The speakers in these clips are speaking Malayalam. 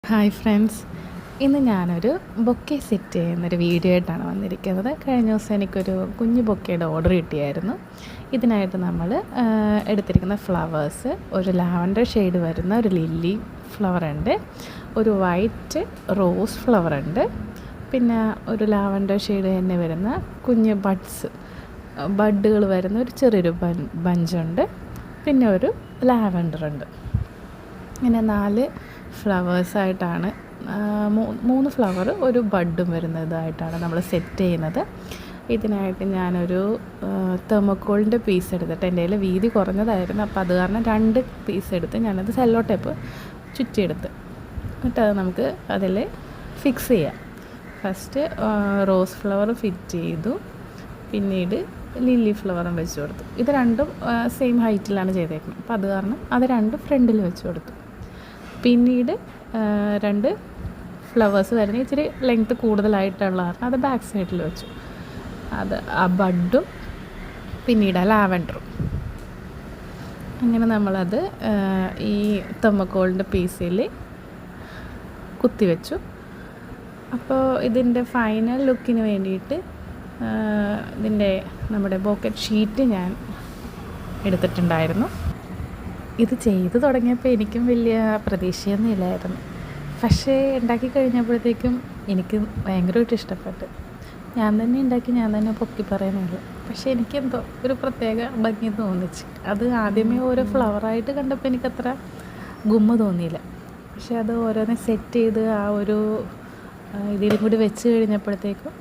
ഹായ് ഫ്രണ്ട്സ്, ഇന്ന് ഞാനൊരു ബൊക്കെ സെറ്റ് ചെയ്യുന്നൊരു വീഡിയോ ആയിട്ടാണ് വന്നിരിക്കുന്നത്. കഴിഞ്ഞ ദിവസം എനിക്കൊരു കുഞ്ഞു ബൊക്കയുടെ ഓർഡർ കിട്ടിയായിരുന്നു. ഇതിനായിട്ട് നമ്മൾ എടുത്തിരിക്കുന്ന ഫ്ലവേഴ്സ്, ഒരു ലാവൻഡർ ഷെയ്ഡ് വരുന്ന ഒരു ലില്ലി ഫ്ലവർ ഉണ്ട്, ഒരു വൈറ്റ് റോസ് ഫ്ലവർ ഉണ്ട്, പിന്നെ ഒരു ലാവൻഡർ ഷെയ്ഡ് തന്നെ വരുന്ന കുഞ്ഞ് ബഡ്ഡുകൾ വരുന്ന ഒരു ചെറിയൊരു ബഞ്ചുണ്ട്, പിന്നെ ഒരു ലാവൻഡർ ഉണ്ട്. ഇങ്ങനെ 4 ഫ്ലവേഴ്സായിട്ടാണ്, 3 ഫ്ലവർ ഒരു ബഡും വരുന്നതായിട്ടാണ് നമ്മൾ സെറ്റ് ചെയ്യുന്നത്. ഇതിനായിട്ട് ഞാനൊരു തെർമോക്കോളിൻ്റെ പീസ് എടുത്തിട്ട്, എൻ്റെ കയ്യിൽ വീതി കുറഞ്ഞതായിരുന്നു, അപ്പോൾ അത് കാരണം 2 പീസ് എടുത്ത് ഞാനത് സെല്ലോ ടേപ്പ് ചുറ്റിയെടുത്ത്, എന്നിട്ട് അത് നമുക്ക് അതിൽ ഫിക്സ് ചെയ്യാം. ഫസ്റ്റ് റോസ് ഫ്ലവർ ഫിറ്റ് ചെയ്തു, പിന്നീട് ലില്ലി ഫ്ലവറും വെച്ച് കൊടുത്തു. ഇത് രണ്ടും സെയിം ഹൈറ്റിലാണ് ചെയ്തേക്കുന്നത്, അപ്പോൾ അത് കാരണം അത് 2 ഫ്രണ്ടിൽ വെച്ച് കൊടുത്തു. പിന്നീട് 2 ഫ്ലവേഴ്സ് വരുന്ന ഇച്ചിരി ലെങ്ത്ത് കൂടുതലായിട്ടുള്ള കാരണം അത് ബാക്ക് സൈഡിൽ വെച്ചു. അത് ആ ബഡും പിന്നീട് ആ ലാവൻഡറും, അങ്ങനെ നമ്മളത് ഈ തെർമോക്കോളിൻ്റെ പീസിൽ കുത്തിവെച്ചു. അപ്പോൾ ഇതിൻ്റെ ഫൈനൽ ലുക്കിന് വേണ്ടിയിട്ട് ഇതിൻ്റെ നമ്മുടെ ബോക്കറ്റ് ഷീറ്റ് ഞാൻ എടുത്തിട്ടുണ്ടായിരുന്നു. ഇത് ചെയ്ത് തുടങ്ങിയപ്പോൾ എനിക്കും വലിയ പ്രതീക്ഷയൊന്നും ഇല്ലായിരുന്നു, പക്ഷേ ഉണ്ടാക്കി കഴിഞ്ഞപ്പോഴത്തേക്കും എനിക്ക് ഭയങ്കരമായിട്ട് ഇഷ്ടപ്പെട്ടു. ഞാൻ തന്നെ ഉണ്ടാക്കി ഞാൻ തന്നെ പൊക്കി പറയുന്നുള്ളൂ, പക്ഷേ എനിക്കെന്തോ ഒരു പ്രത്യേക ഭംഗി തോന്നിച്ചു. അത് ആദ്യമേ ഓരോ ഫ്ലവറായിട്ട് കണ്ടപ്പോൾ എനിക്കത്ര ഗുമ്മ തോന്നിയില്ല, പക്ഷേ അത് ഓരോന്നെ സെറ്റ് ചെയ്ത് ആ ഒരു ഇതിലും കൂടി വെച്ച് കഴിഞ്ഞപ്പോഴത്തേക്കും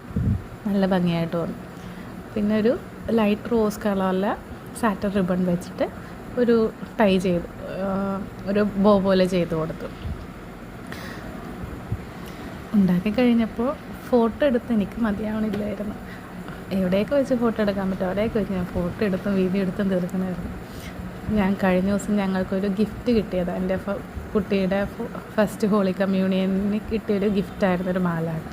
നല്ല ഭംഗിയായിട്ട് തോന്നി. പിന്നെ ഒരു ലൈറ്റ് റോസ് കളറിലെ സാറ്റൻ റിബൺ വെച്ചിട്ട് ഒരു ടൈ ചെയ്തു, ഒരു ബോ പോലെ ചെയ്ത് കൊടുത്തു. ഉണ്ടാക്കി കഴിഞ്ഞപ്പോൾ ഫോട്ടോ എടുത്ത് എനിക്ക് മതിയാവണില്ലായിരുന്നു. എവിടെയൊക്കെ വെച്ച് ഫോട്ടോ എടുക്കാൻ പറ്റും അവിടെയൊക്കെ വെച്ച് ഞാൻ ഫോട്ടോ എടുത്തും വീഡിയോ എടുത്തും തീർക്കണമായിരുന്നു. ഞാൻ കഴിഞ്ഞ ദിവസം ഞങ്ങൾക്കൊരു ഗിഫ്റ്റ് കിട്ടിയത്, എൻ്റെ കുട്ടിയുടെ ഫസ്റ്റ് ഹോളി കമ്മ്യൂണിയന് കിട്ടിയൊരു ഗിഫ്റ്റായിരുന്നു, ഒരു മാലാഖ.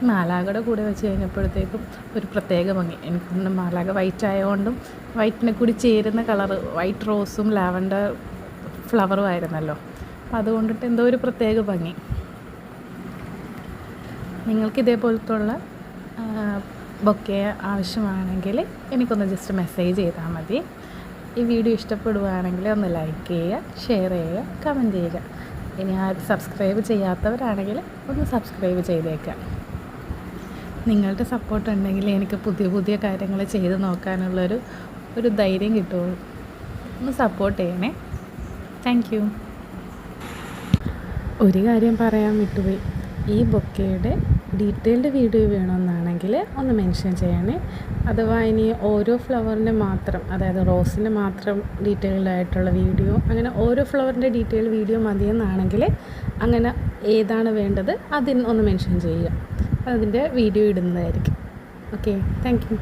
മാലാഖയുടെ കൂടെ വെച്ച് കഴിഞ്ഞപ്പോഴത്തേക്കും ഒരു പ്രത്യേക ഭംഗി. എനിക്ക് മാലാഖ വൈറ്റ് ആയതുകൊണ്ടും വൈറ്റിനെ കൂടി ചേരുന്ന കളറ് വൈറ്റ് റോസും ലാവൻഡർ ഫ്ലവറും ആയിരുന്നല്ലോ, അപ്പോൾ അതുകൊണ്ടിട്ട് എന്തോ ഒരു പ്രത്യേക ഭംഗി. നിങ്ങൾക്ക് ഇതേപോലത്തുള്ള ബൊക്കെ ആവശ്യമാണെങ്കിൽ എനിക്കൊന്ന് ജസ്റ്റ് മെസ്സേജ് ചെയ്താൽ മതി. ഈ വീഡിയോ ഇഷ്ടപ്പെടുകയാണെങ്കിൽ ഒന്ന് ലൈക്ക് ചെയ്യുക, ഷെയർ ചെയ്യുക, കമൻറ്റ് ചെയ്യുക. ഇനി ആരും സബ്സ്ക്രൈബ് ചെയ്യാത്തവരാണെങ്കിൽ ഒന്ന് സബ്സ്ക്രൈബ് ചെയ്തേക്കാം. നിങ്ങളുടെ സപ്പോർട്ട് ഉണ്ടെങ്കിൽ എനിക്ക് പുതിയ പുതിയ കാര്യങ്ങൾ ചെയ്ത് നോക്കാനുള്ളൊരു ധൈര്യം കിട്ടുള്ളൂ. ഒന്ന് സപ്പോർട്ട് ചെയ്യണേ. Thank you. ഒരു കാര്യം പറയാൻ വിട്ടുപോയി, ഈ ബൊക്കയുടെ ഡീറ്റെയിൽഡ് വീഡിയോ വേണമെന്നാണെങ്കിൽ ഒന്ന് മെൻഷൻ ചെയ്യണേ. അഥവാ ഇനി ഓരോ ഫ്ലവറിൻ്റെ മാത്രം, അതായത് റോസിൻ്റെ മാത്രം ഡീറ്റെയിൽഡ് ആയിട്ടുള്ള വീഡിയോ, അങ്ങനെ ഓരോ ഫ്ലവറിൻ്റെ ഡീറ്റെയിൽ വീഡിയോ മതിയെന്നാണെങ്കിൽ അങ്ങനെ ഏതാണ് വേണ്ടത് അതിന് ഒന്ന് മെൻഷൻ ചെയ്യുക, അതിൻ്റെ വീഡിയോ ഇടുന്നതായിരിക്കും. Okay, thank you.